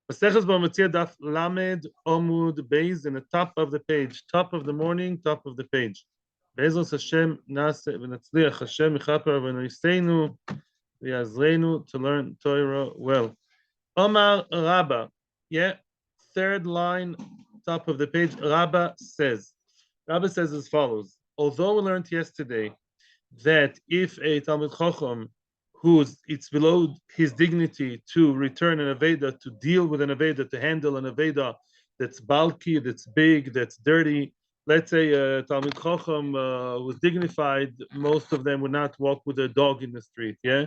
Maseches Metzia daf lamed Amud beis in the top of the page, top of the morning, top of the page. Bezos Hashem nase v'natzliach Hashem ichaper v'noiseinu v'yazreinu to learn Torah well. Omar Rabba, yeah, third line, top of the page. Rabba says as follows. Although we learned yesterday that if a Talmid Chacham it's below his dignity to return an Aveda, to deal with an Aveda, to handle an Aveda that's bulky, that's big, that's dirty. Let's say Talmid Chacham was dignified, most of them would not walk with a dog in the street, yeah,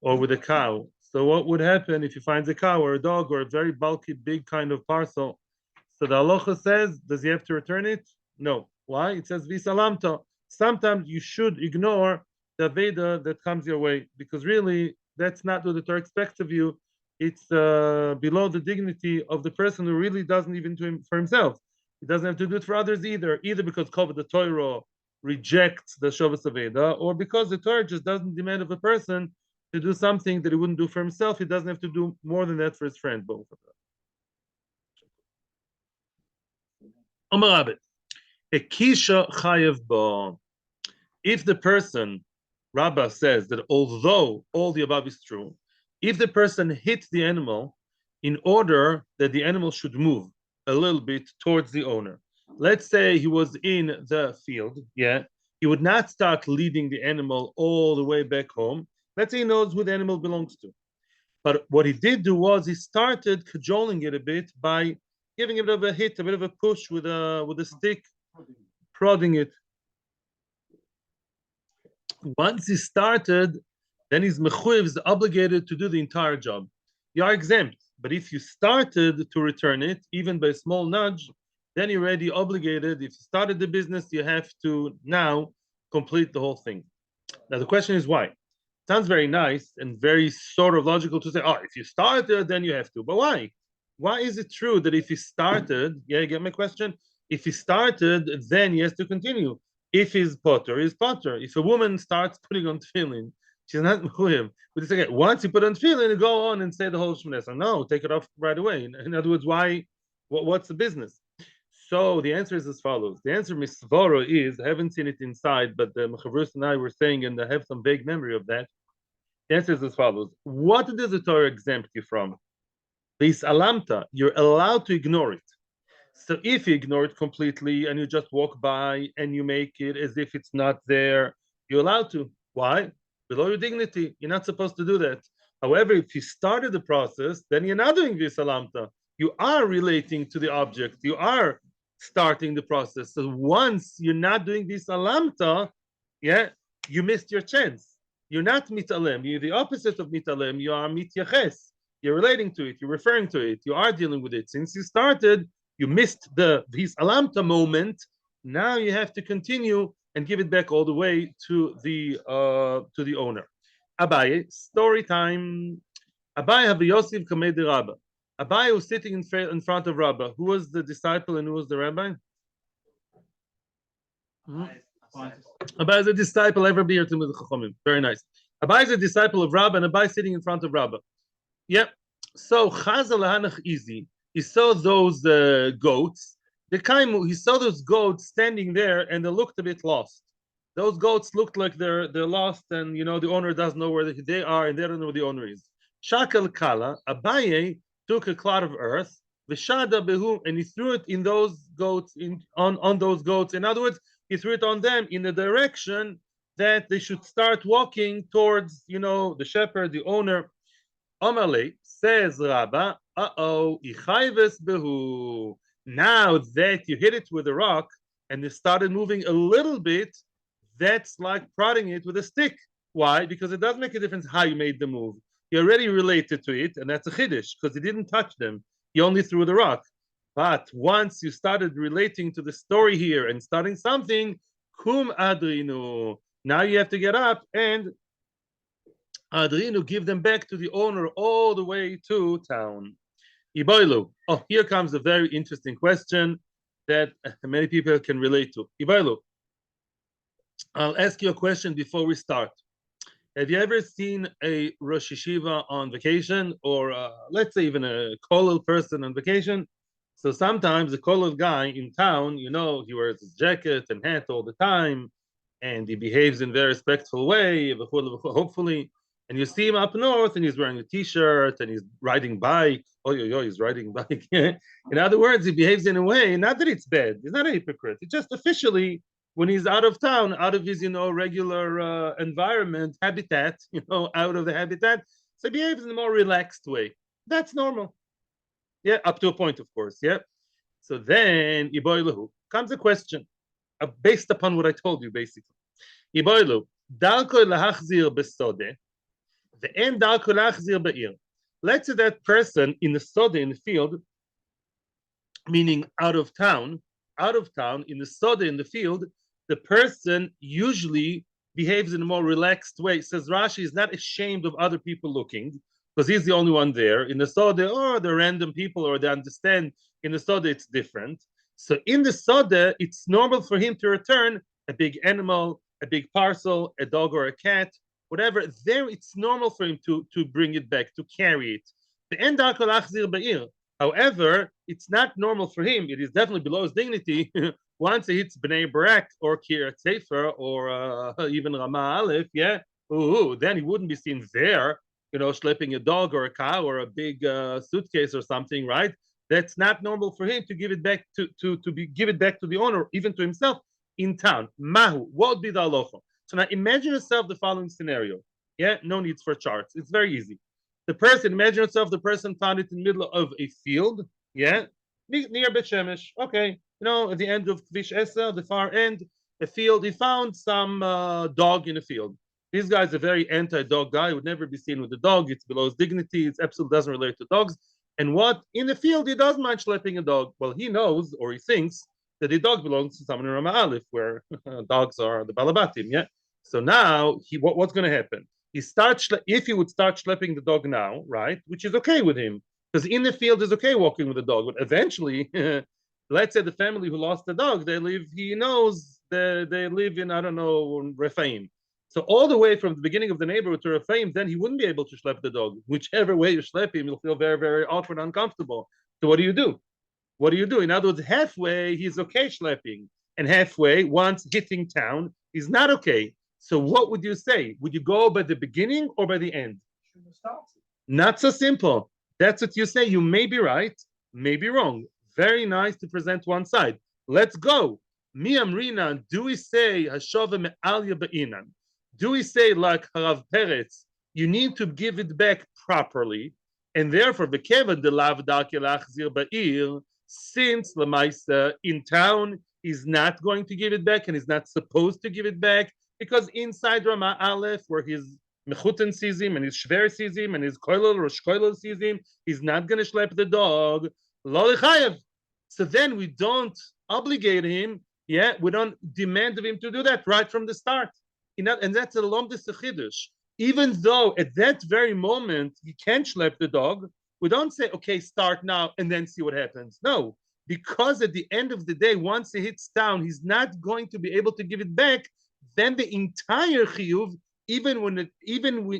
or with a cow. So what would happen if he finds a cow or a dog or a very bulky, big kind of parcel? So the halacha says, does he have to return it? No. Why? It says visalamta. Sometimes you should ignore the Veda that comes your way, because really that's not what the Torah expects of you. It's below the dignity of the person who really doesn't even do it for himself. He doesn't have to do it for others either because the Torah rejects the Shavas Veda, or because the Torah just doesn't demand of a person to do something that he wouldn't do for himself. He doesn't have to do more than that for his friend, both of them. If the person, Rabbah says that although all the above is true, if the person hit the animal in order that the animal should move a little bit towards the owner, let's say he was in the field, yeah, he would not start leading the animal all the way back home. Let's say he knows who the animal belongs to. But what he did do was he started cajoling it a bit by giving it a bit of a hit, a bit of a push with a stick, prodding it. Once he started, then his mechuyev is obligated to do the entire job. You are exempt, but if you started to return it, even by a small nudge, then you're already obligated. If you started the business, you have to now complete the whole thing. Now the question is why? Sounds very nice and very sort of logical to say, oh, if you started, then you have to. But why? Why is it true that if he started, yeah, you get my question? If he started, then he has to continue. If he's potter, he's potter. If a woman starts putting on tefillin, she's not mechuyev. But it's again, once you put on tefillin, you go on and say the whole Shemoneh Esrei. No, take it off right away. In other words, why? What's the business? So the answer is as follows. The answer, Misvoro, is, I haven't seen it inside, but the Mechavrus and I were saying, and I have some vague memory of that. The answer is as follows. What does the Torah exempt you from? This alamta, you're allowed to ignore it. So if you ignore it completely and you just walk by and you make it as if it's not there, you're allowed to. Why? Below your dignity. You're not supposed to do that. However, if you started the process, then you're not doing this alamta. You are relating to the object. You are starting the process. So once you're not doing this alamta, yeah, you missed your chance. You're not mitalem. You're the opposite of mitalem. You are mityaches. You're relating to it. You're referring to it. You are dealing with it. Since you started, you missed this alamta moment. Now you have to continue and give it back all the way to the owner. Abaye, story time. Abaye have Yosef Kamei de Rabba. Abaye was sitting in front of Rabba. Who was the disciple and who was the rabbi? Abaye is a disciple. Ever be here to the Chachamim. Very nice. Abaye is a disciple of Rabba, and Abaye sitting in front of Rabba. Yep. So Chazal Hanach easy. He saw those goats. He saw those goats standing there, and they looked a bit lost. Those goats looked like they're lost, and the owner doesn't know where they are, and they don't know where the owner is. Shakal Kala, Abaye took a clod of earth, Vishada Behu, and he threw it in those goats, on those goats. In other words, he threw it on them in the direction that they should start walking towards, the shepherd, the owner. Amalei, says Rabba, ichayves behu. Now that you hit it with a rock and it started moving a little bit, that's like prodding it with a stick. Why? Because it doesn't make a difference how you made the move. You already related to it, and that's a chiddush, because he didn't touch them. He only threw the rock. But once you started relating to the story here and starting something, kum adrinu. Now you have to get up and adrinu, give them back to the owner all the way to town. Iboilu. Oh, here comes a very interesting question that many people can relate to. Iboilu, I'll ask you a question before we start. Have you ever seen a Rosh Yeshiva on vacation, or let's say even a kollel person on vacation? So sometimes a kollel guy in town, you know, he wears his jacket and hat all the time, and he behaves in a very respectful way, hopefully. And you see him up north, and he's wearing a T-shirt, and he's riding bike. Oh, he's riding bike. In other words, he behaves in a way, not that it's bad. He's not a hypocrite. It's just officially when he's out of town, out of his, regular environment, habitat, out of the habitat, so he behaves in a more relaxed way. That's normal. Yeah, up to a point, of course. Yeah. So then, Iboilahu, comes a question based upon what I told you, basically. Iboilu, dalko lahachzir besode, ve'en dalko lahachzir be'ir. Let's say that person in the sode, in the field, meaning out of town, in the sode, in the field, the person usually behaves in a more relaxed way. Says Rashi is not ashamed of other people looking, because he's the only one there. In the Sode, or the random people, or they understand in the Sode it's different. So in the Sode, it's normal for him to return a big animal, a big parcel, a dog or a cat, whatever. There, it's normal for him to bring it back, to carry it. However, it's not normal for him. It is definitely below his dignity. Once he hits Bnei Barak or Kiryat Sefer or even Rama Aleph, then he wouldn't be seen there, schlepping a dog or a cow or a big suitcase or something, right? That's not normal for him to give it back give it back to the owner, even to himself in town. Mahu, what would be the halacha? So now imagine yourself the following scenario. Yeah, no needs for charts. It's very easy. Imagine yourself, the person found it in the middle of a field, near Bet Shemesh. Okay, at the end of Kvish Esa, the far end, a field. He found some dog in a field. This guy's a very anti-dog guy. He would never be seen with a dog. It's below his dignity. It absolutely doesn't relate to dogs. And what in the field he does mind schlepping a dog. Well, he knows, or he thinks, that the dog belongs to someone in Rama Aleph, where dogs are the balabatim. Yeah. So now what's going to happen? If he would start schlepping the dog now, right, which is okay with him, because in the field is okay walking with the dog, but eventually, let's say the family who lost the dog, he knows that they live in, I don't know, Rephaim. So all the way from the beginning of the neighborhood to Rephaim, then he wouldn't be able to schlep the dog. Whichever way you schlep him, you'll feel very, very awkward, uncomfortable. So what do you do? In other words, halfway, he's okay schlepping, and halfway, once hitting town, he's not okay. So what would you say? Would you go by the beginning or by the end? Not so simple. That's what you say. You may be right, may be wrong. Very nice to present one side. Let's go. Mi amrina, do we say hashova me'alya ba'inan? Do we say like Harav Peretz, you need to give it back properly, and therefore v'keva de lav darke lachzir ba'ir, since Lamaisa in town is not going to give it back and is not supposed to give it back, because inside Rama Aleph, where his Mechuten sees him and his Shver sees him and his Koilel or Shkoilel sees him, he's not going to schlep the dog. Lo lechayev. So then we don't obligate him, we don't demand of him to do that right from the start. And that's a lomdus chidush. Even though at that very moment he can't schlep the dog, we don't say, okay, start now and then see what happens. No, because at the end of the day, once he hits town, he's not going to be able to give it back. Then the entire chiyuv, even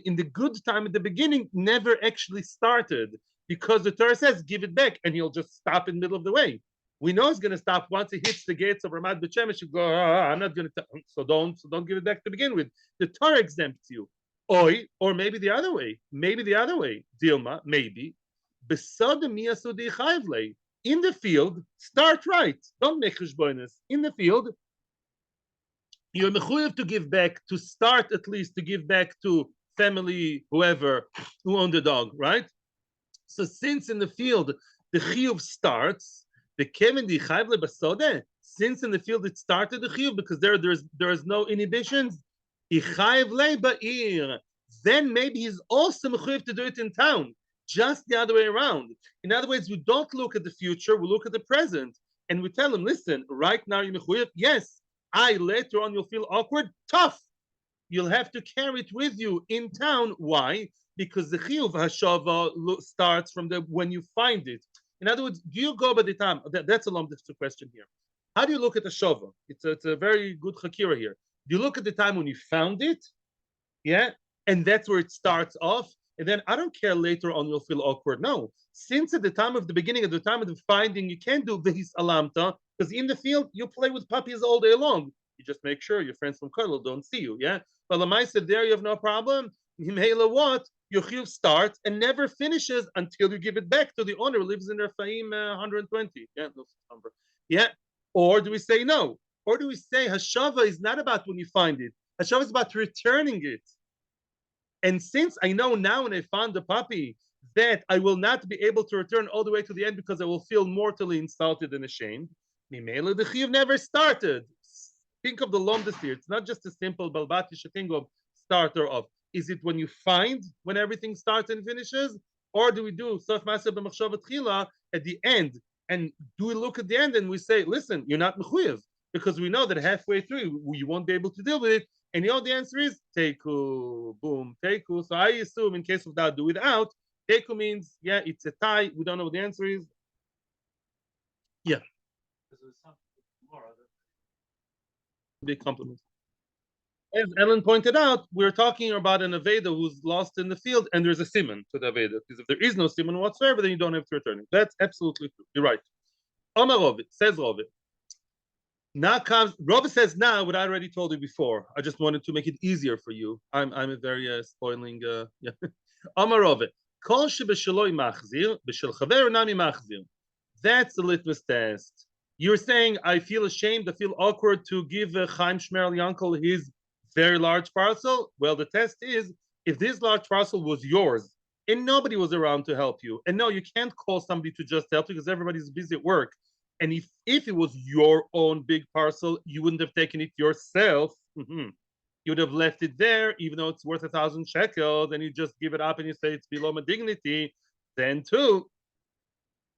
in the good time at the beginning, never actually started, because the Torah says, give it back, and he'll just stop in the middle of the way. We know he's going to stop once he hits the gates of Ramat Bet Shemesh. You go, I'm not going to. So don't give it back to begin with. The Torah exempts you. Or maybe the other way. Dilma, maybe. In the field, start right. Don't make cheshbonos. In the field, you're mechuyev to give back, to start at least to give back to family, whoever who owned the dog, right? So since in the field the chiyuv starts, the kevin di chayv lebasode. Since in the field it started the chiyuv, because there is no inhibitions. Then maybe he's also mechuyev to do it in town. Just the other way around. In other words, we don't look at the future, we look at the present. And we tell him, listen, right now you're mechuyev. Yes, later on you'll feel awkward. Tough. You'll have to carry it with you in town. Why? Because the chiyuv hashava starts from when you find it. In other words, do you go by the time? That's a long question here. How do you look at the shava? It's a very good chakira here. Do you look at the time when you found it? Yeah. and that's where it starts off. And then I don't care later on you'll feel awkward. No, since at the time of the beginning, at the time of the finding, you can't do vihis alamta because in the field you play with puppies all day long. You just make sure your friends from Kuala don't see you. Yeah, but Lamai said there you have no problem. Himela what? Your chiyuv starts and never finishes until you give it back to the owner who lives in their Faim 120. Yeah, no number. Yeah. Or do we say no? Or do we say hashava is not about when you find it? Hashava is about returning it. And since I know now when I found the puppy that I will not be able to return all the way to the end because I will feel mortally insulted and ashamed, Mimela the chiyuv never started. Think of the lomdus here. It's not just a simple balbati shatingov starter of. Is it when you find when everything starts and finishes, or do we do sof maseh b'machshava tchila at the end? And do we look at the end and we say, listen, you're not mechuyev because we know that halfway through you won't be able to deal with it. And you know the answer is teiku, boom, teiku. So I assume in case of that, do without. Teiku means yeah, it's a tie. We don't know what the answer is. Yeah. Big compliment. As Ellen pointed out, we're talking about an Aveda who's lost in the field, and there's a simon to the Aveda. Because if there is no simon whatsoever, then you don't have to return it. That's absolutely true. You're right. Omar Rovid says Rovid. Now comes Rovid says now what I already told you before. I just wanted to make it easier for you. I'm a very spoiling. Yeah. Omar Rovid. Kol shebeshaloi machzir b'shel chaver nami machzir. That's the litmus test. You're saying I feel ashamed, I feel awkward to give Chaim Shmerel Yankel his very large parcel. Well, the test is if this large parcel was yours and nobody was around to help you, and no, you can't call somebody to just help you because everybody's busy at work. And if it was your own big parcel, you wouldn't have taken it yourself. Mm-hmm. You would have left it there, even though it's worth 1,000 shekels, and you just give it up and you say it's below my dignity. Then too,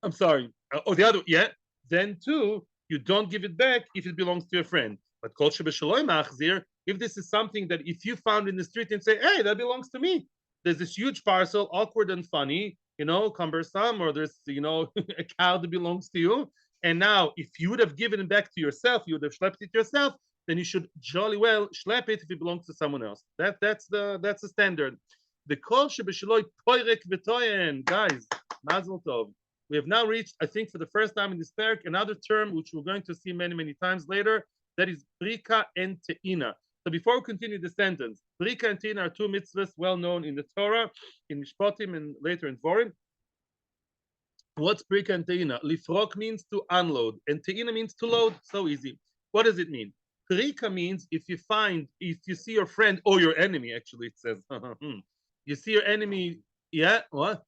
I'm sorry. The other, yeah. Then too, you don't give it back if it belongs to your friend. But kol shebeshaloi machzir, if this is something that if you found in the street and say, hey, that belongs to me. There's this huge parcel, awkward and funny, cumbersome, or there's, a cow that belongs to you. And now, if you would have given it back to yourself, you would have schlepped it yourself, then you should jolly well schlep it if it belongs to someone else. That's the standard. The kol shebeshaloi poirek v'toyen, guys, mazel tov. We have now reached, I think, for the first time in this parak, another term which we're going to see many, many times later. That is brika and te'ina. So before we continue the sentence, brika and te'ina are two mitzvahs well known in the Torah, in Mishpatim, and later in Dvorim. What's brika and te'ina? Lifrok means to unload, and te'ina means to load. So easy. What does it mean? Brika means if you see your friend or your enemy, actually it says, you see your enemy, yeah, what?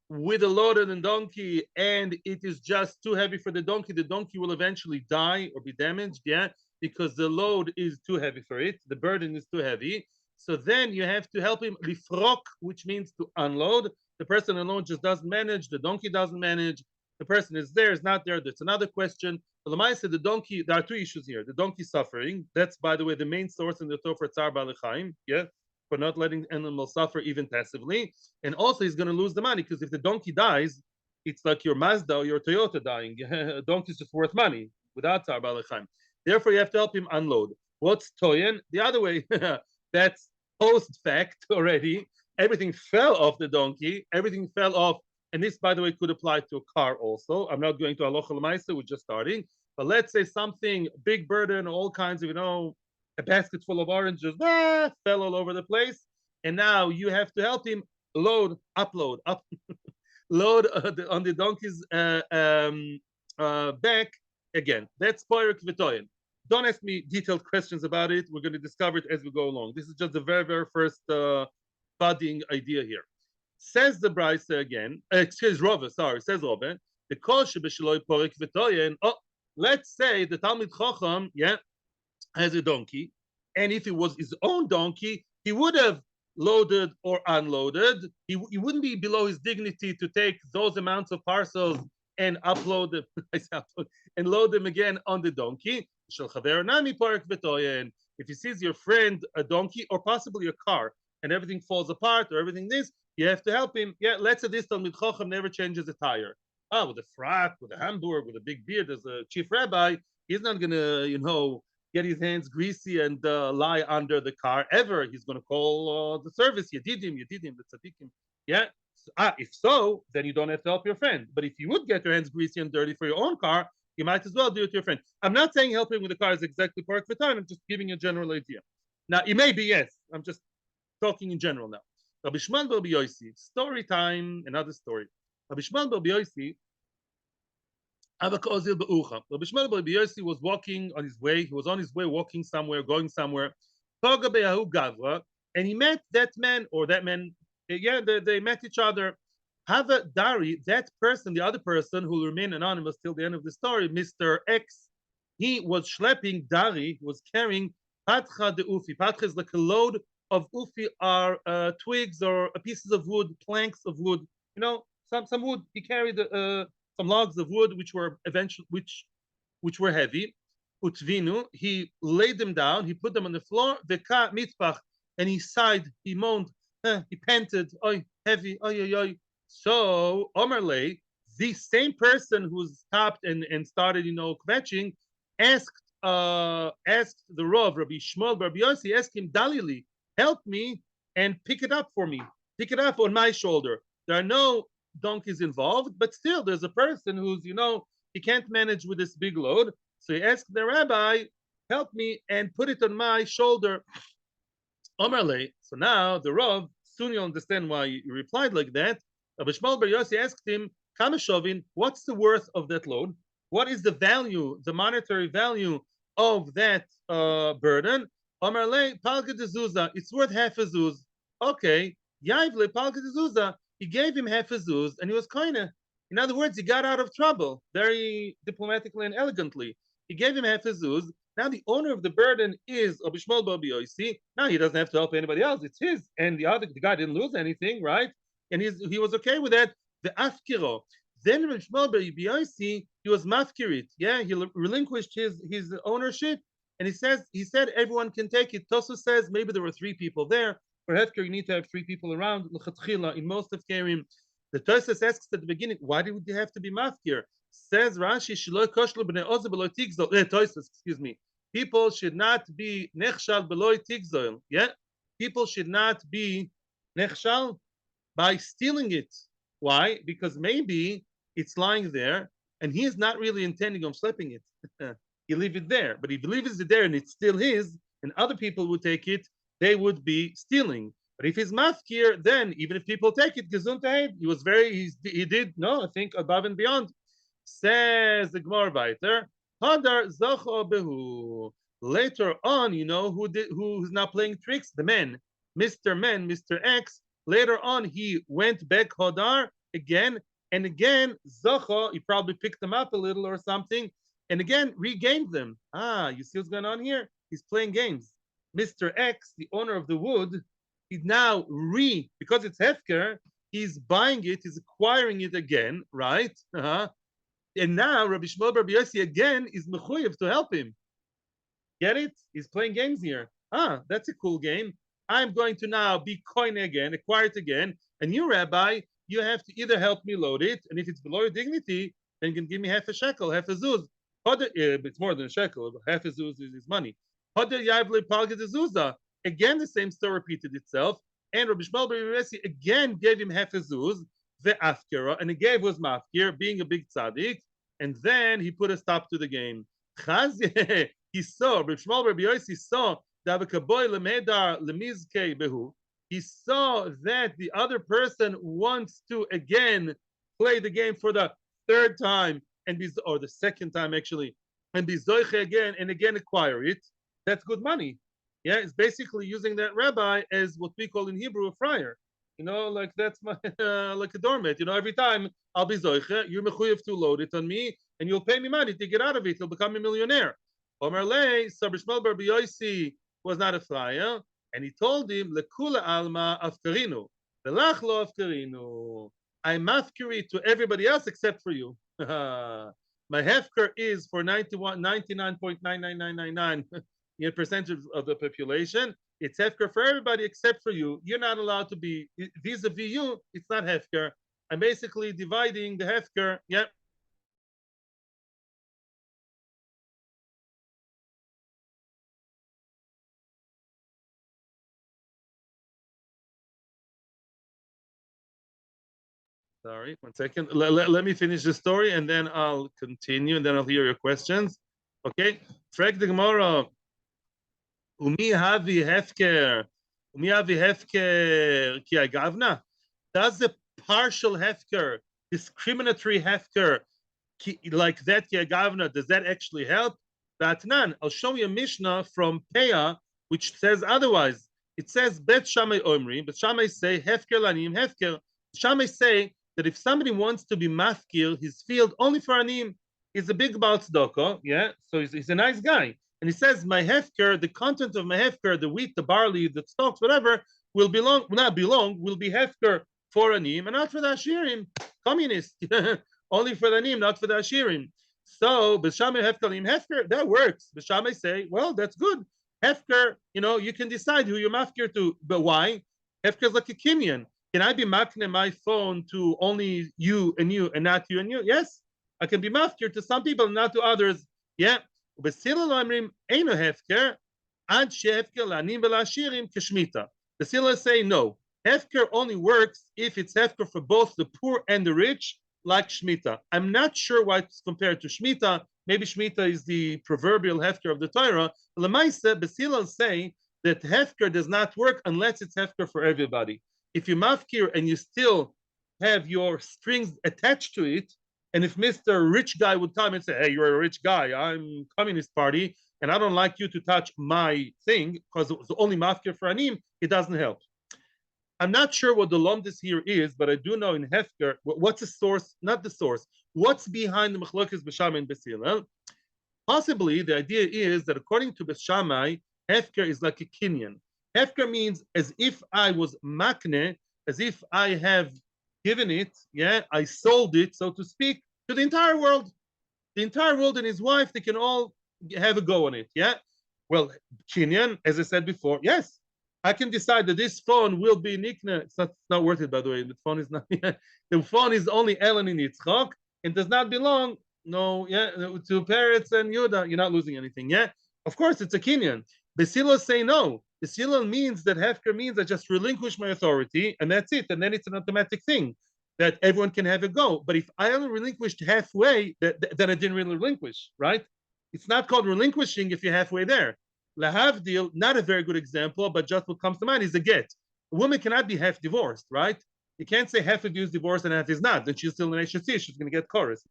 With a loaded donkey, and it is just too heavy for the donkey will eventually die or be damaged, yeah, because the load is too heavy for it, the burden is too heavy. So then you have to help him lifrok, which means to unload. The person alone just doesn't manage, the donkey doesn't manage, the person is not there, that's another question. But Lamai said the donkey, there are two issues here. The donkey suffering, that's by the way the main source in the Torah for Tzar Ba'alechaim, yeah, for not letting animals suffer even passively. And also he's going to lose the money because if the donkey dies, it's like your Mazda or your Toyota dying. A donkey is just worth money without Tzar Ba'alechaim. Therefore, you have to help him unload. What's Toyen? The other way, that's post-fact already. Everything fell off the donkey. Everything fell off. And this, by the way, could apply to a car also. I'm not going to Halacha L'Maisa, we're just starting. But let's say something, big burden, all kinds of, a basket full of oranges fell all over the place, and now you have to help him load on the donkey's back again. That's poirek v'toyen. Don't ask me detailed questions about it. We're going to discover it as we go along. This is just the very, very first budding idea here. Says the Brisa again. Says Rove. Says Rove. The kol shebeshaloi poirek v'toyen. Oh, let's say the Talmid Chacham, yeah, has a donkey, and if it was his own donkey, he would have loaded or unloaded. He wouldn't be below his dignity to take those amounts of parcels and upload them and load them again on the donkey. If he sees your friend a donkey or possibly a car and everything falls apart or everything this, you have to help him. Yeah, let's say this Talmid Chacham never changes a tire. With a frock, with a Hamburg, with a big beard as a chief rabbi, he's not gonna, get his hands greasy and lie under the car ever. He's going to call the service. Yedidim, the tzaddikim. Yeah. If so, then you don't have to help your friend. But if you would get your hands greasy and dirty for your own car, you might as well do it to your friend. I'm not saying helping with the car is exactly correct for time. I'm just giving a general idea. Now, it may be yes. I'm just talking in general now. Rabbi Shmuel bar Yosi, story time, another story. Rabbi Shmuel bar Yosi, Rabbi Shmuel bar Yosi was walking on his way. He was on his way walking somewhere, going somewhere. And he met that man or that man. Yeah, they met each other. Hava Dari, that person, the other person who will remain anonymous till the end of the story, Mr. X, he was schlepping Dari, was carrying Patcha de Ufi. Patcha is like a load of Ufi are twigs or pieces of wood, planks of wood, some wood. He carried some logs of wood which were eventually which were heavy. Utvinu, he laid them down, he put them on the floor, Veka mitpach, and he sighed, he moaned, he panted, oi, heavy, oi, oi, oi. So Omerle, the same person who stopped and started, kvetching, asked the Rav, Rabbi Shmuel Rabbi Yossi, asked him, Dalili, help me and pick it up for me. Pick it up on my shoulder. There are no donkeys involved, but still there's a person who's, he can't manage with this big load. So he asked the rabbi, help me and put it on my shoulder. Omerle. So now the Rav, soon you'll understand why he replied like that. Rabbi Shmuel Bar Yossi asked him, Kamashovin, what's the worth of that load? What is the value, the monetary value of that burden? Omerle, Palka de Zuzah, it's worth half a zuz. Okay, Yaivle, Palka de Zuzah, he gave him half a zuz, and he was kind of, in other words, he got out of trouble very diplomatically and elegantly. He gave him half a zuz. Now the owner of the burden is Rabbi Shmuel Bar Yosi. Now he doesn't have to help anybody else. It's his. And the guy didn't lose anything, right? And he was okay with that. The afkiro. Then Rabbi Shmuel Bar Yosi, he was mafkirit. Yeah, he relinquished his ownership. And he said everyone can take it. Tosu says maybe there were 3 people there. For hefker, you need to have 3 people around. In most of Kerim, the Tosus asks at the beginning, why did you have to be mafkir? Says Rashi, excuse me. People should not be nechshal beloy tigzoil. Yeah, people should not be nechshal by stealing it. Why? Because maybe it's lying there, and he is not really intending on schlepping it. He leave it there, but if he leaves it there and it's still his, and other people would take it, they would be stealing. But if he's mafkir, then even if people take it, gesundheit, he did no, I think above and beyond. Says the Gemara weiter, Hadar Zacho Behu. Later on, who's now playing tricks? The man, Mr. X. Later on, he went back Hadar again and again. Zacho, he probably picked them up a little or something, and again regained them. You see what's going on here? He's playing games. Mr. X, the owner of the wood, he's now because it's hefker, he's buying it, he's acquiring it again, right? And now Rabbi Shmuel Bar Yossi again is mechuyev to help him. Get it? He's playing games here. That's a cool game. I'm going to now be coin again, acquire it again. And you, Rabbi, you have to either help me load it, and if it's below your dignity, then you can give me half a shekel, half a zuz. It's more than a shekel. Half a zuz is many. Again, the same story repeated itself. And Rabbi Shmuel Bar Yossi again gave him half a zuz, the afkira, and he gave was mafkir, being a big tzaddik. And then he put a stop to the game. He saw, Rabbi Shmuel Bar Yossi saw he saw that the other person wants to again play the game for the 3rd time or the 2nd time actually, and be zoiche again and again acquire it. That's good money. Yeah, it's basically using that rabbi as what we call in Hebrew a friar. Like that's my like a doormat. Every time I'll be zoiche, you're mechuyev to load it on me, and you'll pay me money to get out of it. You'll become a millionaire. Omer lei, so Shmuel Bar Yosi was not a friar, and he told him, lekula alma afkarinu, velach lo afkarinu. I'm mafkiri to everybody else except for you. My hefker is for 99.99999 percentage of the population. It's hefker for everybody except for you. You're not allowed to be vis-a-vis you. It's not hefker. I'm basically dividing the hefker. Yeah. Sorry, one second. Let me finish the story and then I'll continue and then I'll hear your questions. Okay. Frag the Gemara. Umi havi hefker. Umi havi hefker ki agavna. Does the partial hefker, discriminatory hefker, like that ki agavna, does that actually help? That none. I'll show you a Mishnah from Peah, which says otherwise. It says Bet Shammai Omri, but Shammai say hefker lanim hefker. Shammai say that if somebody wants to be mafkir his field only for anim, he's a big Baal Tzedakah, yeah, so he's a nice guy. And he says, my hefker, the content of my hefker, the wheat, the barley, the stalks, whatever, will be hefker for anim and not for the ashirim, communist. Only for the anim, not for the ashirim. So, b'shamay hefker, hefker, that works. B'shamay say, well, that's good. Hefker, you can decide who you're mafkir to, but why? Hefker is like a kinyan. Can I be makne my phone to only you and not you and you? Yes, I can be mafkir to some people, not to others. Yeah. The Sila say no. Hefker only works if it's hefker for both the poor and the rich, like Shemitah. I'm not sure why it's compared to Shemitah. Maybe Shemitah is the proverbial hefker of the Torah. Lemaisa, Basila say that hefker does not work unless it's hefker for everybody. If you mafkir and you still have your strings attached to it, and if Mr. Rich Guy would come and say, hey, you're a rich guy, I'm Communist Party, and I don't like you to touch my thing, because it was only mafkir for anim, it doesn't help. I'm not sure what the lomdis here is, but I do know in Hefker, what's the source, not the source, what's behind the Machlokes B'Shamai and B'Hillel? Possibly the idea is that according to B'Shamai, Hefker is like a kinyan. Hefker means as if I was makne, as if I have given it, yeah, I sold it, so to speak, to the entire world. The entire world and his wife, they can all have a go on it, yeah? Well, kinyan, as I said before, yes, I can decide that this phone will be nikna. It's not worth it, by the way. The phone is not. The phone is only Ellen in Yitzchak and does not belong. No, yeah, to Peretz and Yudah. You're not losing anything. Yeah, of course, it's a kinyan. Basila say no. Basila means that hefker means I just relinquish my authority and that's it. And then it's an automatic thing that everyone can have a go. But if I only relinquished halfway, then I didn't really relinquish, right? It's not called relinquishing if you're halfway there. Lahavdil, not a very good example, but just what comes to mind is a get. A woman cannot be half divorced, right? You can't say half of you is divorced and half is not. Then she's still in HSC, she's going to get chorus.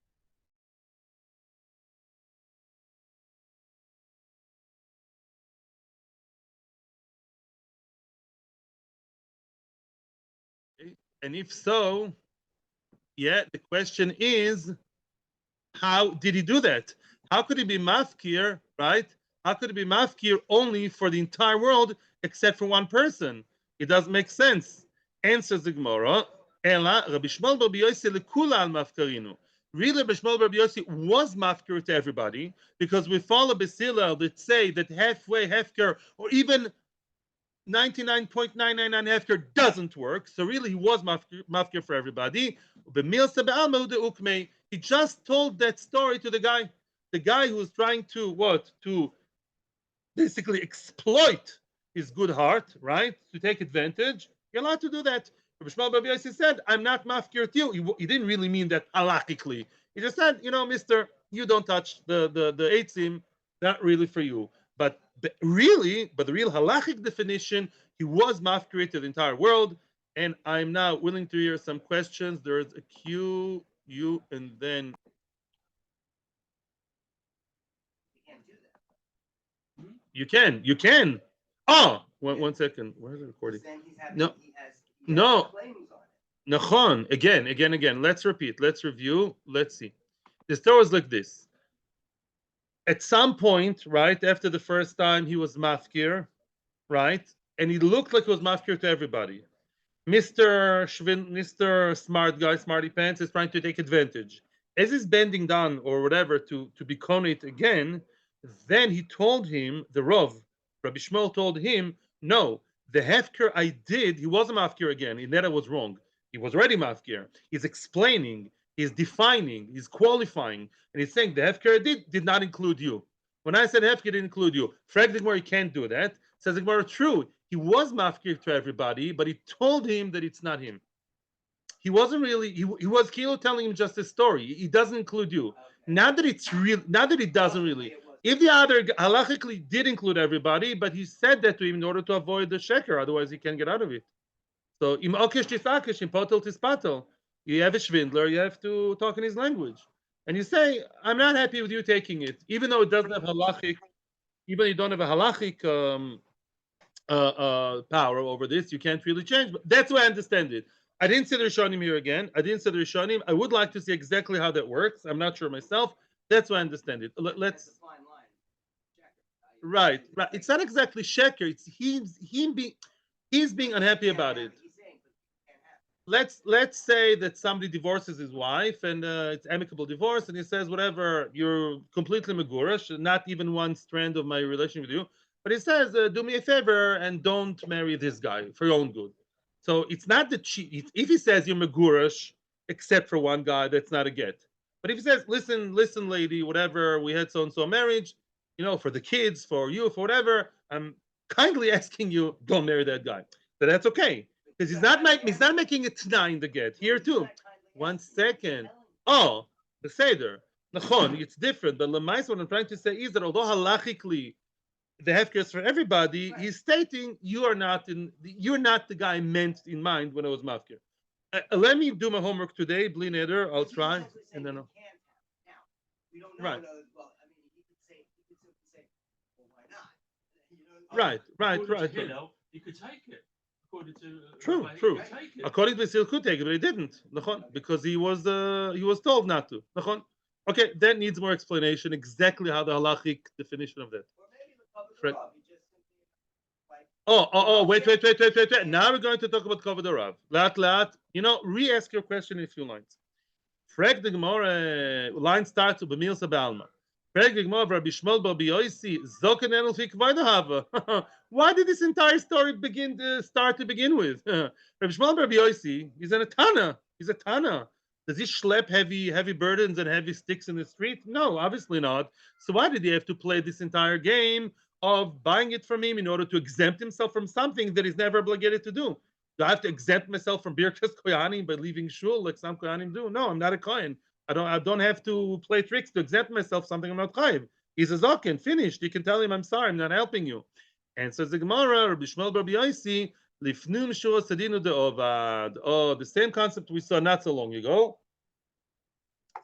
And if so, yeah, the question is, how did he do that? How could he be mafkir, right? How could it be mafkir only for the entire world except for one person? It doesn't make sense. Answers the Gemara. Ela Rabbi Shmuel bar Yossi lekula al mafkarinu. Really, Rabbi Shmuel bar Yossi was mafkir to everybody because we follow Basila that say that halfway hefker or even 99.999 hefker doesn't work. So really, he was mafkir for everybody. He just told that story to the guy who was trying to what? To basically exploit his good heart, right? To take advantage. You're allowed to do that. Rabbi Shmuel bar Yossi said, I'm not mafkir to you. He didn't really mean that halachically. He just said, mister, you don't touch the eitzim, not really for you. But the real halachic definition, he was mafkir to the entire world. And I'm now willing to hear some questions. There's a Q, U, and then you can. Oh, one second. Where's the recording? No. Nachon. Again. Let's repeat. Let's review. Let's see. The story was like this. At some point, right after the first time, he was mafkir, right, and he looked like he was mafkir to everybody. Mr. Smart Guy, Smarty Pants is trying to take advantage. As he's bending down or whatever to become it again, then he told him, the Rav, Rabbi Shmuel told him, no, the hefker I did, he wasn't mafkir again. He never was wrong. He was already mafkir. He's explaining, he's defining, he's qualifying, and he's saying the hefker I did not include you. When I said hefker didn't include you, Frag the Gemara, you can't do that. Says the Gemara, true, he was mafkir to everybody, but he told him that it's not him. he wasn't really. He was Kilo telling him just a story. He doesn't include you. Not that it's real. Not that it doesn't really. If the other halachically did include everybody, but he said that to him in order to avoid the sheker, otherwise he can't get out of it. So im okesh tisakesh, im potel tispatel. You have a schwindler, you have to talk in his language. And you say, I'm not happy with you taking it, even though it doesn't have halachic, even though you don't have a halachic power over this, you can't really change. But that's why I understand it. I didn't see the Rishonim here again. I didn't see the Rishonim. I would like to see exactly how that works. I'm not sure myself. That's why I understand it. Let's. Right. It's not exactly sheker. It's he's being unhappy about it. Let's say that somebody divorces his wife and it's amicable divorce, and he says, whatever, you're completely megurash, not even one strand of my relation with you. But he says, do me a favor and don't marry this guy for your own good. So it's not that if he says you're megurash, except for one guy, that's not a get. But if he says, listen, lady, whatever, we had so and so marriage, for the kids, for you, for whatever, I'm kindly asking you, don't marry that guy. So that's okay. Because he's not making it tonight in the get. Here too. 1 second. Oh, the Seder. Nachon, it's different. But Lemais, what I'm trying to say is that although halachically the hefker is for everybody, he's stating you're not the guy meant in mind when I was mafkir. Let me do my homework today, bli neder. I'll try, and then right. Right. You could take it. True. According to Basil, could take it, but he didn't. Because he was told not to. Okay, that needs more explanation. Exactly how the halachic definition of that. Wait. Now we're going to talk about Kavod Rav. Lat. Re-ask your question in a few lines. Frag the Gemara. Line starts with B'mil Sabalma. Frag the Gemara. Rabbi Shmuel Bar Yosi. Zoken enel fi k'vayda hava. Why did this entire story start to begin with? Rabbi Shmuel Bar Yosi. He's a Tana. Does he schlep heavy burdens and heavy sticks in the street? No, obviously not. So why did he have to play this entire game of buying it from him in order to exempt himself from something that he's never obligated to do? Do I have to exempt myself from Birkas Koyanim by leaving shul like some Koyanim do? No, I'm not a Kohen. I don't have to play tricks to exempt myself something I'm not chayiv. He's a Zokin, finished. You can tell him, I'm sorry, I'm not helping you. And says the Gemara, Rabbi Shmuel Bar Yosi, lifnim shur sadinu de'ovad. Oh, the same concept we saw not so long ago.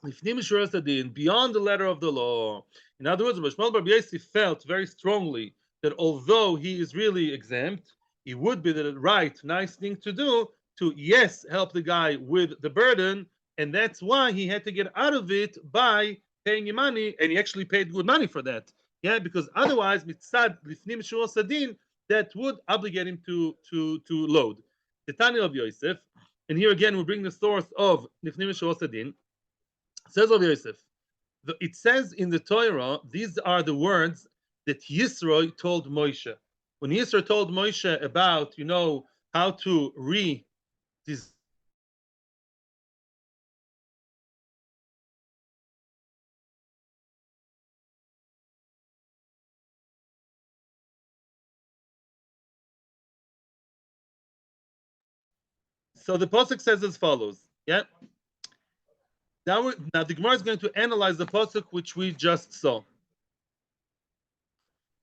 Lifnim shur sadin, beyond the letter of the law. In other words, Rabbi Shmuel Bar Yosi felt very strongly that although he is really exempt, it would be the right, nice thing to do to, yes, help the guy with the burden, and that's why he had to get out of it by paying him money, and he actually paid good money for that. Yeah, because otherwise, mitzad lifnim shur sadin, that would obligate him to load. The Tanya of Yosef, and here again we bring the source of lifnim shur sadin. Says of Yosef, it says in the Torah, these are the words that Yisro told Moshe. When Yisro told Moshe about, how to So the pasuk says as follows. Yeah. Now the Gemara is going to analyze the pasuk which we just saw.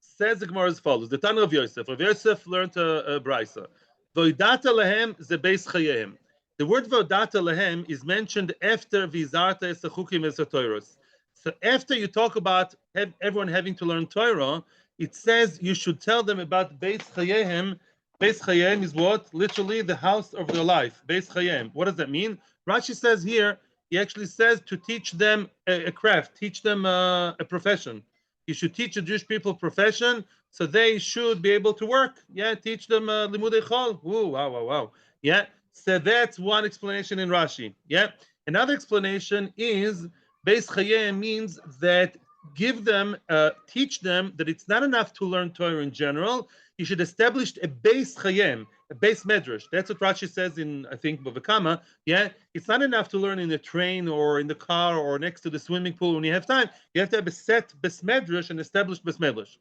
Says the Gemara as follows: the Tana of Yosef. Rav Yosef learned a brisa. V'odata lehem ze beis chayehem. The word v'odata lehem is mentioned after v'izarta es hachukim es haTorahs. So after you talk about everyone having to learn Torah, it says you should tell them about beis chayehem. Beis chayehem is what? Literally the house of their life. Beis chayehem. What does that mean? Rashi says here, he actually says to teach them a craft, teach them a profession. You should teach the Jewish people profession, so they should be able to work. Yeah, teach them limudei chol. Ooh, wow. Yeah, so that's one explanation in Rashi. Yeah, another explanation is beis chayim means that teach them that it's not enough to learn Torah in general. You should establish a beis chayim, a beis medrash. That's what Rashi says in, I think, Bava Kama. Yeah, it's not enough to learn in the train or in the car or next to the swimming pool when you have time. You have to have a set beis medrash and established beis medrash.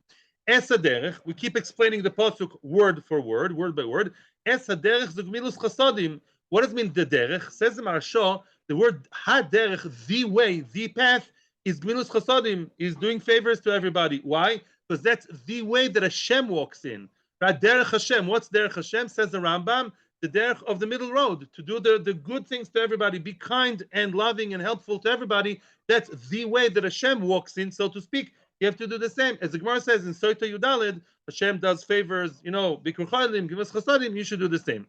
Es haderech, we keep explaining the pasuk word for word, word by word. Es haderech zugmilus chasodim. What does it mean the derech? Says the Maharsha, the word haderech, the way, the path, is gminus chasadim, is doing favors to everybody. Why? Because that's the way that Hashem walks in. Right? Derech Hashem. What's derech Hashem? Says the Rambam, the derech of the middle road, to do the good things to everybody, be kind and loving and helpful to everybody. That's the way that Hashem walks in, so to speak. You have to do the same. As the Gemara says in Soita Yudalid, Hashem does favors, Bikur Cholim, give us chasadim, you should do the same.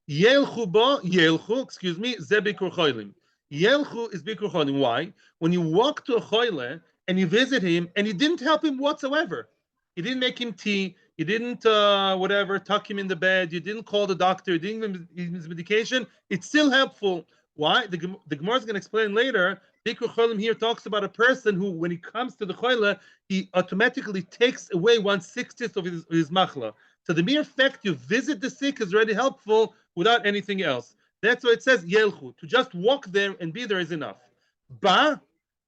Yelchu, excuse me, ze Bikur Cholim. Yelchu is Bikur Cholim. Why? When you walk to a choile and you visit him and you didn't help him whatsoever, you didn't make him tea, you didn't tuck him in the bed, you didn't call the doctor, you didn't give him his medication, it's still helpful. Why? The Gemara is going to explain later. Bikur Cholim here talks about a person who, when he comes to the choile, he automatically takes away 1/60 of his machla. So the mere fact you visit the sick is already helpful without anything else. That's why it says yelchu. To just walk there and be there is enough. Ba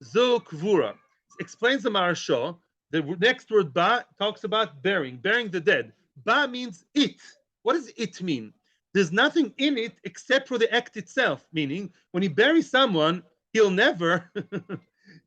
zo kvura. Explains the Maharsha. The next word ba talks about burying the dead. Ba means it. What does it mean? There's nothing in it except for the act itself. Meaning, when he buries someone, he'll never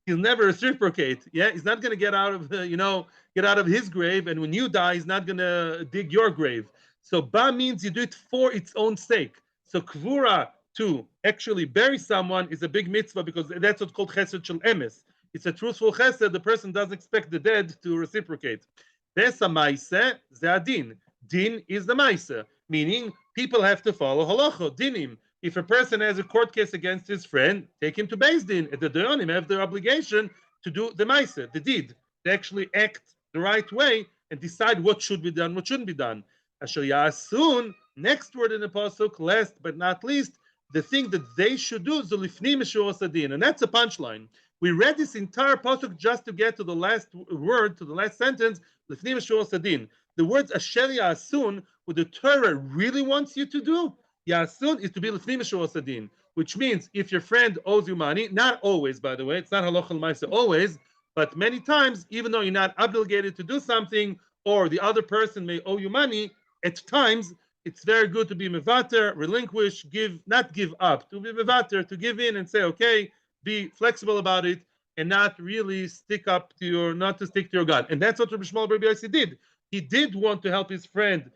reciprocate. Yeah, he's not going to get out of his grave, and when you die, he's not going to dig your grave. So ba means you do it for its own sake. So kvura, to actually bury someone, is a big mitzvah because that's what's called chesed shel emes. It's a truthful chesed. The person doesn't expect the dead to reciprocate. Besa maise ze hadin. Din is the maise, meaning people have to follow halacha, dinim. If a person has a court case against his friend, take him to Beis Din. At the Dayanim have their obligation to do the maise, the deed, to actually act the right way and decide what should be done, what shouldn't be done. Asher yasun, next word in the pasuk, last but not least, the thing that they should do is the lifnim hadin, and that's a punchline. We read this entire pasuk just to get to the last word, to the last sentence, lifnim hadin. The words asher yasun, what the Torah really wants you to do, yasun, is to be lifnim hadin, which means if your friend owes you money, not always, by the way, it's not halacha l'maisa always, but many times, even though you're not obligated to do something, or the other person may owe you money, at times it's very good to be mevater, relinquish, not give up, to be mevater, to give in and say, okay, be flexible about it, and not really stick to your God. And that's what Rabbi Shmuel Bar Yossi did. He did want to help his friend,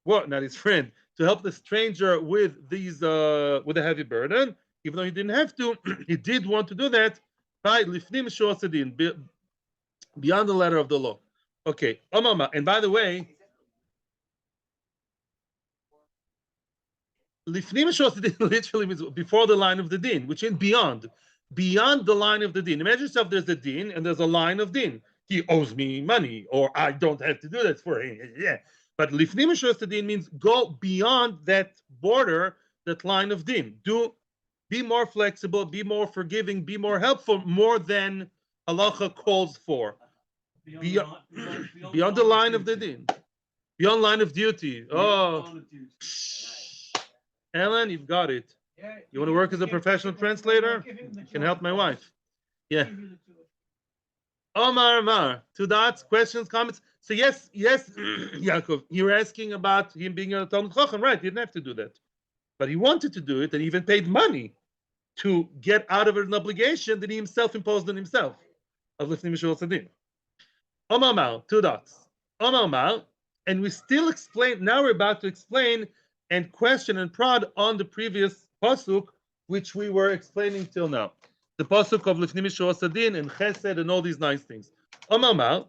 well, not his friend, to help the stranger with with a heavy burden, even though he didn't have to. He did want to do that by lifnim hadin, beyond the letter of the law. Okay, and by the way, lifnim hadin literally means before the line of the din, which is beyond the line of the din. Imagine yourself, there's a din and there's a line of din. He owes me money, or I don't have to do that for him. Yeah. But lifnim hadin means go beyond that border, that line of din. Be more flexible, be more forgiving, be more helpful, more than halacha calls for. Beyond the line of the din. Beyond line of duty. Ellen, you've got it. You want to work as a professional translator? You can help my wife. Yeah. Omar, 2 dots, questions, comments. So yes, Yaakov, you're asking about him being a Talmud Chacham, right? He didn't have to do that. But he wanted to do it, and he even paid money to get out of an obligation that he himself imposed on himself. Of lifnim hadin. Omar, 2 dots. Omar, and we still explain, now we're about to explain and question and prod on the previous pasuk, which we were explaining till now. The pasuk of lifnim hadin and chesed and all these nice things. Omar,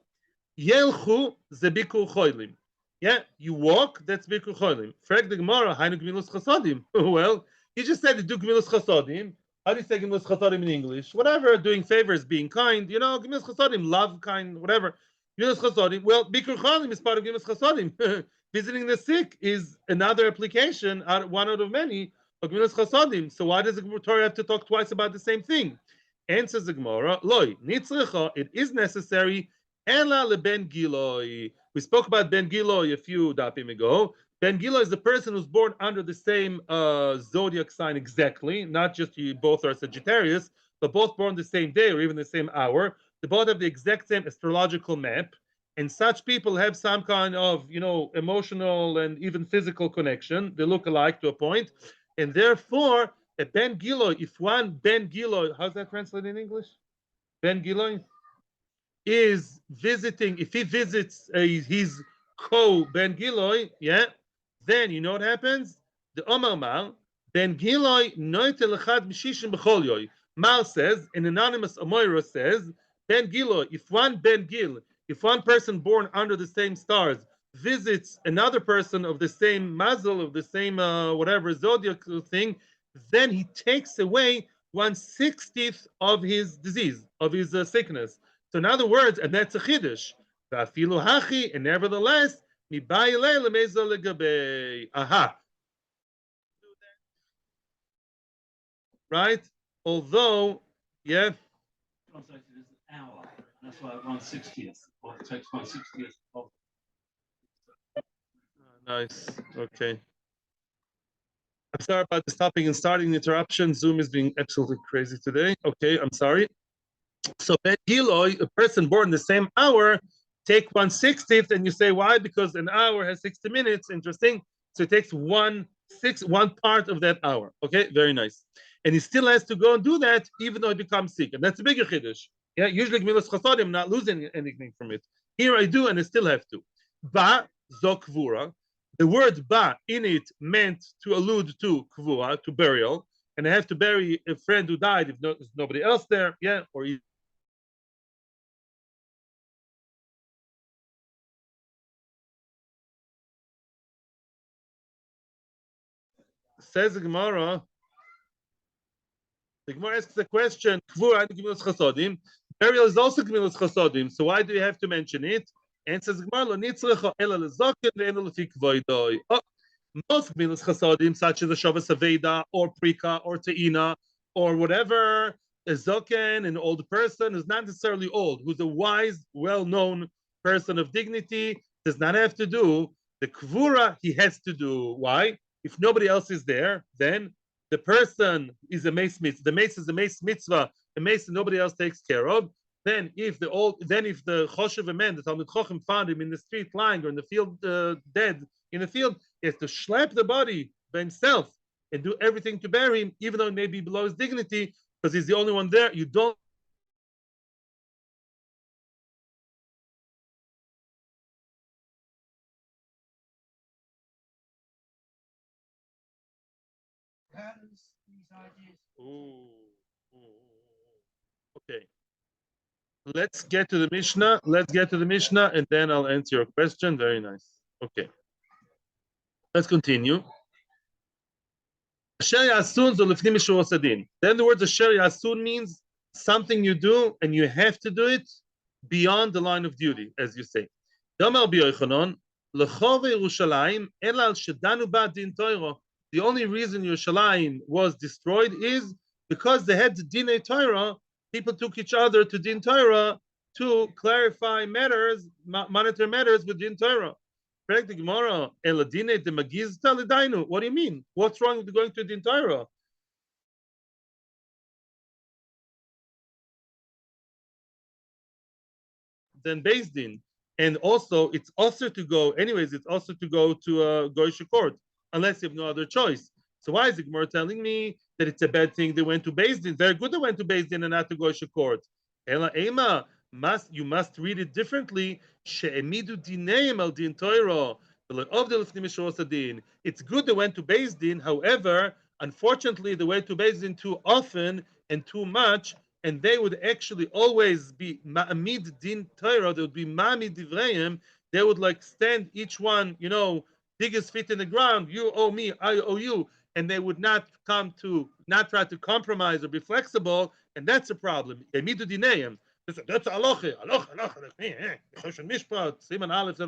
yelchu ze bikur cholim. Yeah, you walk, that's bikur cholim. Frag the Gemara, hainu gmilus chasadim. Well, he just said do gmilus chasadim. How do you say gmilus chasadim in English? Whatever, doing favors, being kind, gmilus chasadim, love, kind, whatever. Gmilus chasadim. Well, bikur cholim is part of gmilus chasadim. Visiting the sick is another application, one out of many, of gmilus chasadim. So why does the Torah have to talk twice about the same thing? Answers the Gemara, loy, nitzrecha, it is necessary, ela leben giloi. We spoke about Ben Giloi a few dapim ago. Ben Giloi is the person who's born under the same zodiac sign exactly, not just you both are Sagittarius, but both born the same day or even the same hour. They both have the exact same astrological map, and such people have some kind of, emotional and even physical connection. They look alike to a point. and therefore a ben giloi, if one ben giloi, how's that translated in English? Ben giloi is visiting. If he visits his co ben giloi, yeah, then you know what happens? The Omar Mal ben giloi noite lechad mishishim b'chol yoy. Mal says, an anonymous Amoira says, ben giloi, if one person born under the same stars visits another person of the same mazel, of the same whatever zodiac thing, then he takes away 1/60th of his disease, of his sickness. So in other words, and that's a chiddush. Va'afilu hachi, and nevertheless, mibai lemeza legabei. Aha. Right? Although, yeah. Translated as an hour. That's why 1/60th. Or it takes 1/60th of. Nice. Okay. I'm sorry about the stopping and starting interruption. Zoom is being absolutely crazy today. Okay, I'm sorry. So Ben Giloi, a person born the same hour, take 1/60th, and you say why? Because an hour has 60 minutes. Interesting. So it takes one part of that hour. Okay, very nice. And he still has to go and do that, even though he becomes sick. And that's a bigger chiddush. Yeah, usually Gemilas Chasadim, I'm not losing anything from it. Here I do, and I still have to. Ba zokvura. The word ba in it meant to allude to kvura, to burial, and I have to bury a friend who died if there's nobody else there, yeah, or says the Gemara asks a question, kvura and gemilas chasodim, burial is also gemilas chasodim, so why do you have to mention it? And says the Gemara, lo nitzrecha ela lezoken ve'eno lefi kvoidoi. Most gemilas chasodim, such as a Shavas Aveda or Prika or Te'ina or whatever, a Zoken, an old person, is not necessarily old, who's a wise, well-known person of dignity, does not have to do. The Kvura he has to do. Why? If nobody else is there, then the person is a mace mitzvah. The mace is a mace mitzvah, a mace that nobody else takes care of. Then if the Choshev man, the Talmud Chochem found him in the street lying or in the field dead in the field, he has to schlep the body by himself and do everything to bury him, even though it may be below his dignity, because he's the only one there. You don't. Ooh. Okay. Let's get to the Mishnah. And then I'll answer your question. Very nice. Okay. Let's continue. Then the word Asher Yasun means something you do and you have to do it beyond the line of duty, as you say. The only reason Yerushalayim was destroyed is because they had the digintiy Torah. People took each other to din Torah to clarify matters, monetary matters with din Torah. What do you mean? What's wrong with going to din Torah? Then Beis Din, and also it's also to go. Anyways, it's also to go to a Goyish court unless you have no other choice. So why is the Gemara telling me that it's a bad thing they went to Beis Din? Very good they went to Beis Din and not to Goyish court. Ela ema you must read it differently. She'emidu dineim al din Torah. It's good they went to Beis Din. However, unfortunately, they went to Beis Din too often and too much, and they would actually always be ma'amid din Torah. They would be ma'amid divreim. They would like stand each one, dig his feet in the ground. You owe me, I owe you, and they would not try to compromise or be flexible, and that's a problem. Emidu dineim. That's aloche, like me. Mishpat, Siman Aleph,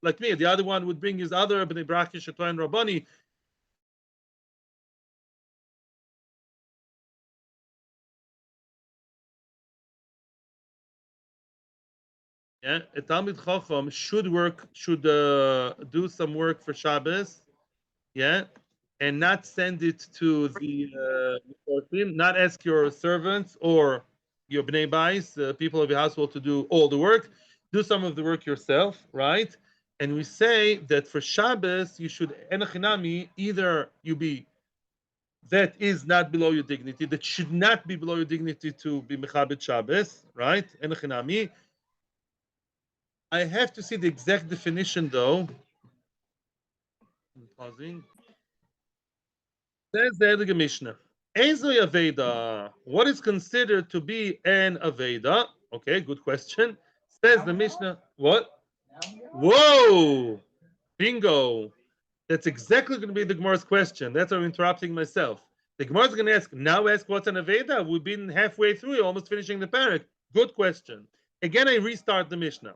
like me. The other one would bring his other bnei brachis shetoin rabbani. Yeah, a Talmid Chacham should do some work for Shabbos, yeah, and not send it to the not ask your servants or your bnei bais, the people of your household, to do all the work. Do some of the work yourself, right? And we say that for Shabbos you should enachinami, either you be that is not below your dignity, that should not be below your dignity to be mechabed Shabbos, right? Enochinami. I have to see the exact definition though. I'm pausing. Says the Elige Mishnah. Ezoy Aveda. What is considered to be an Aveda? Okay, good question. Says the Mishnah. What? Whoa! Bingo! That's exactly going to be the Gemara's question. That's why I'm interrupting myself. The Gemara is going to ask, now ask what's an Aveda? We've been halfway through, almost finishing the parak. Good question. Again, I restart the Mishnah.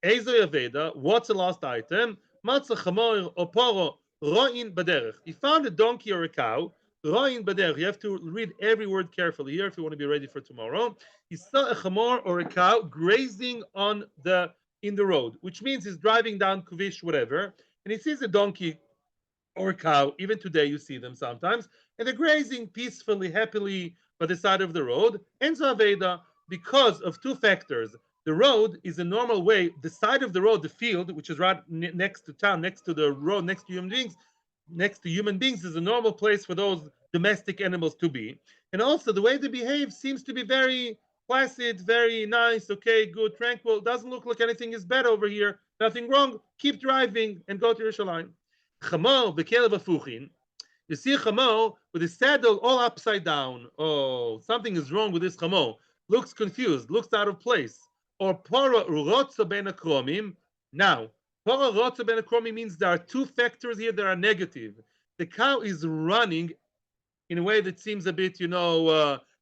Ezoy Aveda, what's the last item? Matzah chamor oporo ro'in baderech. He found a donkey or a cow. Ro'in baderech. You have to read every word carefully here if you want to be ready for tomorrow. He saw a chamor or a cow grazing in the road, which means he's driving down Kuvish, whatever, and he sees a donkey or a cow. Even today, you see them sometimes, and they're grazing peacefully, happily by the side of the road. Enzo Aveda, because of two factors. The road is a normal way. The side of the road, the field, which is right next to town, next to the road, next to human beings, is a normal place for those domestic animals to be. And also, the way they behave seems to be very placid, very nice, okay, good, tranquil. Doesn't look like anything is bad over here. Nothing wrong. Keep driving and go to Yerushalayim. Chamo bekelev afuchin. You see a chamo with his saddle all upside down. Oh, something is wrong with this chamo. Looks confused. Looks out of place. Or para rotza ben akromim. Now, para rotza ben akromim means there are two factors here that are negative. The cow is running in a way that seems a bit,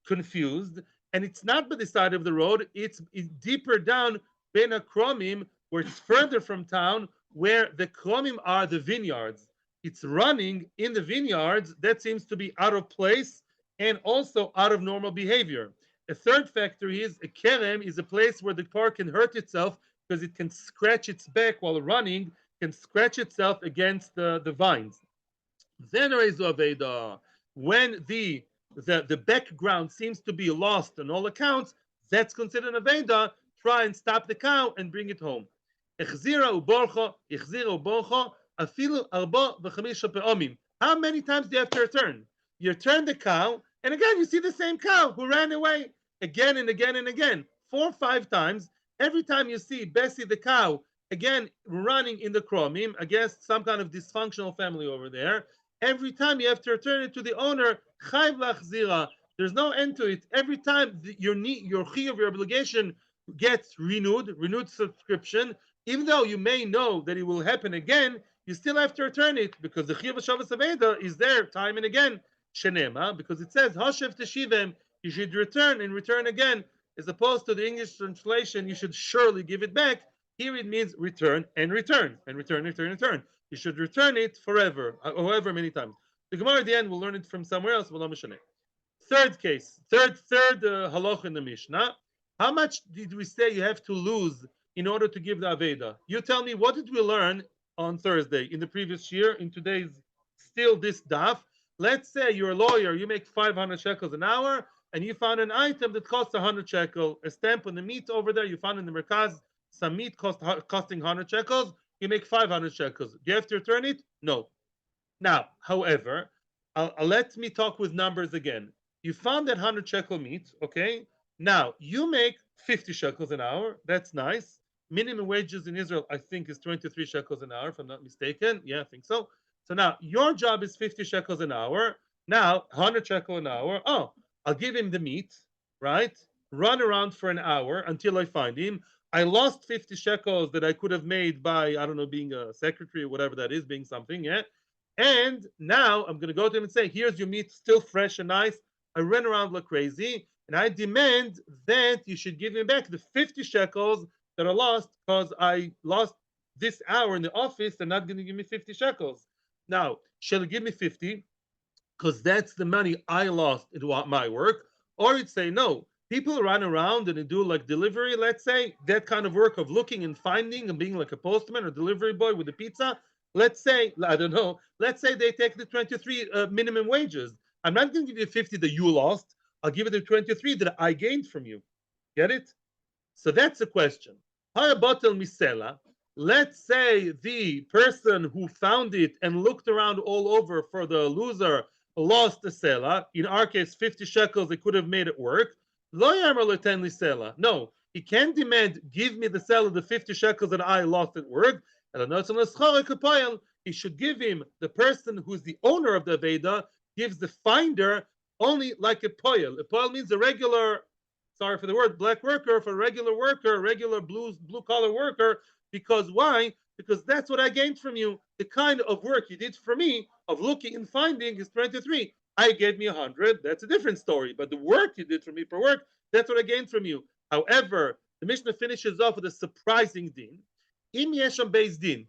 confused, and it's not by the side of the road. It's deeper down ben akromim, where it's further from town, where the kromim are the vineyards. It's running in the vineyards. That seems to be out of place and also out of normal behavior. A third factor is a kerem is a place where the car can hurt itself because it can scratch its back while running, can scratch itself against the vines. Then when the background seems to be lost on all accounts, that's considered an aveda. Try and stop the cow and bring it home. How many times do you have to return? You return the cow, and again you see the same cow who ran away again and again and again, 4 or 5 times. Every time you see Bessie the cow again running in the kromim, I guess some kind of dysfunctional family over there. Every time you have to return it to the owner. Chayv lachzira. There's no end to it. Every time your chiyuv, your obligation gets renewed subscription. Even though you may know that it will happen again, you still have to return it because the chiyuv Shabbos Aveda is there time and again. Shenema, because it says Hashev Teshivem, you should return and return again, as opposed to the English translation, you should surely give it back. Here it means return and return and return, return, return. You should return it forever, however many times. The Gemara at the end will learn it from somewhere else. Third case, third halach in the Mishnah. How much did we say you have to lose in order to give the Aveda? You tell me, what did we learn on Thursday, in the previous year, in today's, still this daf? Let's say you're a lawyer, you make 500 shekels an hour, and you found an item that costs 100 shekel, a stamp on the meat over there, you found in the merkaz, some meat costing 100 shekels, you make 500 shekels. Do you have to return it? No. Now, however, let me talk with numbers again. You found that 100 shekel meat, okay? Now, you make 50 shekels an hour. That's nice. Minimum wages in Israel, I think, is 23 shekels an hour, if I'm not mistaken. Yeah, I think so. So now, your job is 50 shekels an hour. Now, 100 shekel an hour. Oh, I'll give him the meat, right? Run around for an hour until I find him. I lost 50 shekels that I could have made by, I don't know, being a secretary or whatever that is, being something, yeah? And now I'm going to go to him and say, here's your meat, still fresh and nice. I ran around like crazy, and I demand that you should give me back the 50 shekels that are lost because I lost this hour in the office. They're not going to give me 50 shekels. Now, shall you give me 50? Because that's the money I lost in my work. Or you'd say, no, people run around and they do like delivery, let's say, that kind of work of looking and finding and being like a postman or delivery boy with the pizza. Let's say, I don't know, let's say they take the 23 minimum wages. I'm not going to give you 50 that you lost. I'll give you the 23 that I gained from you. Get it? So that's the question. Harabatel misela. Let's say the person who found it and looked around all over for the loser lost the sela. In our case, 50 shekels, they could have made it work. Lo yamar l'ten li sela. No, he can't demand, give me the sela, the 50 shekels that I lost at work. He should give him, the person who's the owner of the Veda, gives the finder only like a poil. A poil means a regular, sorry for the word, black worker, for a regular worker, regular blue collar worker. Because why? Because that's what I gained from you. The kind of work you did for me of looking and finding is 23. I gave me 100. That's a different story. But the work you did for me per work, that's what I gained from you. However, the Mishnah finishes off with a surprising din. Im yesham beis din.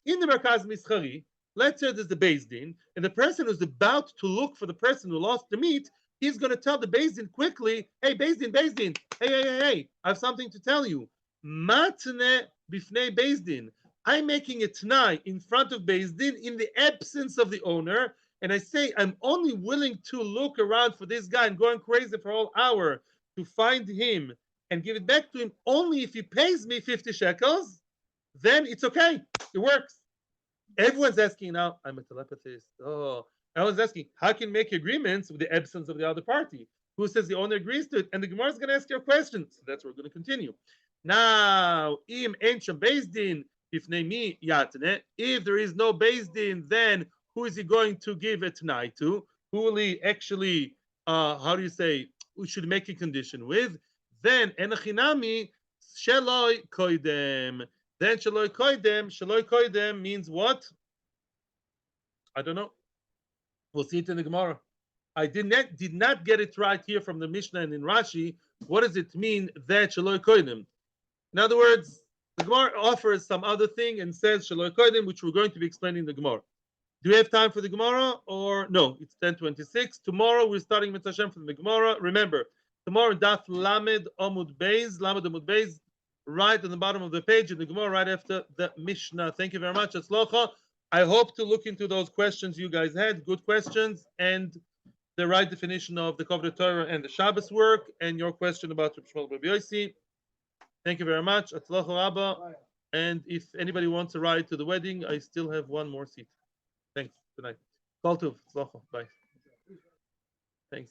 In the Merkaz Mischari, let's say there's the beis din, and the person who's about to look for the person who lost the meat, he's going to tell the beis din quickly, hey, beis din, hey, I have something to tell you. Matne bifnei beis din. I'm making a t'nai in front of beis din in the absence of the owner, and I say I'm only willing to look around for this guy and going crazy for a whole hour to find him and give it back to him only if he pays me 50 shekels, then it's okay. It works. Everyone's asking now, I'm a telepathist. Oh, everyone's asking, how can you make agreements with the absence of the other party? Who says the owner agrees to it? And the Gemara is going to ask your questions. So that's where we're going to continue. Now, im ancient beis din, if me yatne, if there is no beis din, then who is he going to give it tonight to? Who will he actually, how do you say, who should make a condition with? Then, enachinami, sheloi koidem. Then shaloi koidem means what? I don't know. We'll see it in the Gemara. I did not get it right here from the Mishnah and in Rashi. What does it mean that shaloi koidem? In other words, the Gemara offers some other thing and says shaloi koidem, which we're going to be explaining in the Gemara. Do we have time for the Gemara or no? It's 10:26. Tomorrow we're starting Mitzvah Hashem from the Gemara. Remember, tomorrow Daf Lamed Amud Beis, right on the bottom of the page in the Gemara, right after the Mishnah. Thank you very much. Atzlocha. I hope to look into those questions you guys had. Good questions and the right definition of the Kavod Torah and the Shabbos work, and your question about Rabbi Yossi. Thank you very much. Atzlocha Rabba. And if anybody wants a ride to the wedding, I still have one more seat. Thanks. Good night. Kol Tov. Atzlocha. Bye. Thanks.